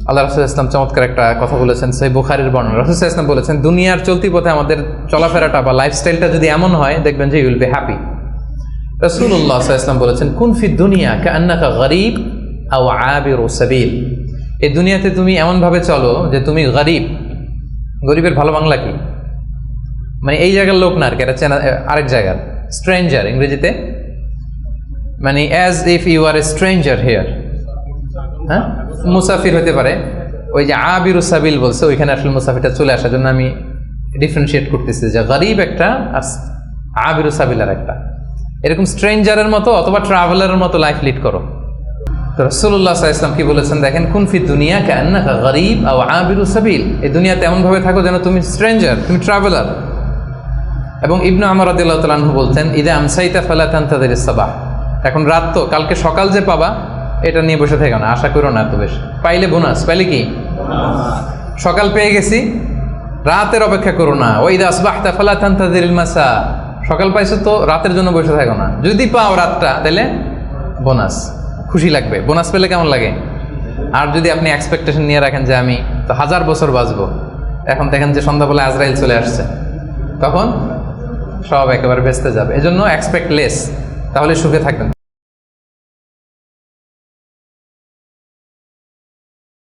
আল্লাহ রাসূল ইসলাম চমৎকার একটা কথা বলেছেন, সহিহ বুখারীর বর্ণনা। রাসূল ইসলাম বলেছেন, দুনিয়ার চলতি পথে আমাদের চলাফেরাটা বা লাইফস্টাইলটা যদি এমন হয়, দেখবেন যে ইউ উইল বি হ্যাপি। রাসূলুল্লাহ সাল্লাল্লাহু আলাইহি ওয়াসাল্লাম বলেছেন, কুন ফি দুনিয়া কাআন্নাকা গরীব আও আবিরু সাবিল। এই দুনিয়াতে তুমি এমনভাবে চলো যে তুমি গরীব। গরীবের ভালো বাংলা কি? মানে এই জায়গার লোক না আর কি, এটা চেনা আরেক জায়গার, স্ট্রেঞ্জার ইংরেজিতে, মানে as if you are a stranger here. হ্যাঁ, মুসাফির হতে পারে। ওই যে আবিরু সাবিল বলছে, ওইখানে আসলে মুসাফিরটা চলে আসার জন্য আমি ডিফারেন্সিয়েট করতেছি যে গরীব একটা আর আবিরু সাবিল আর একটা। এরকম স্ট্রেঞ্জারের মতো অথবা ট্রাভেলারের মতো লাইফ লিড করো। তো রাসূলুল্লাহ সাল্লাল্লাহু আলাইহি ওয়াসাল্লাম কি বলেছেন দেখেন, কুন ফি দুনিয়া কাআন্নাকা গরীব আও আবিরু সাবিল। এই দুনিয়াতে এমন ভাবে থাকো যেন তুমি স্ট্রেঞ্জার, তুমি ট্রাভেলার। এবং ইবনু আমর রাদিয়াল্লাহু তাআলা আনহু বলতেন, ইদা আমসাইতা ফালা তানতাযিরিস সাবাহ। এখন রাত তো, কালকে সকাল যে পাবা এটা নিয়ে বসে থেকো না, আশা করো না এত বেশি। পাইলে বোনাস, পাইলে কি সকাল পেয়ে গেছি, রাতের অপেক্ষা করো না। ওয়া ইদা আসবাহতা ফালা তানতাযিরিল মাসা। সকাল পাইছো তো রাতের জন্য বসে থাকো না, যদি পাও রাতটা তাহলে বোনাস, খুশি লাগবে। বোনাস পেলে কেমন লাগে? আর যদি আপনি এক্সপেকটেশন নিয়ে রাখেন যে আমি তো 1000 বছর বাঁচবো, এখন দেখেন যে সন্ধ্যাবেলা আজরাইল চলে আসছে, তখন সব একেবারে ভেস্তে যাবে। এজন্য এক্সপেক্ট লেস, তাহলে সুখে থাকবেন।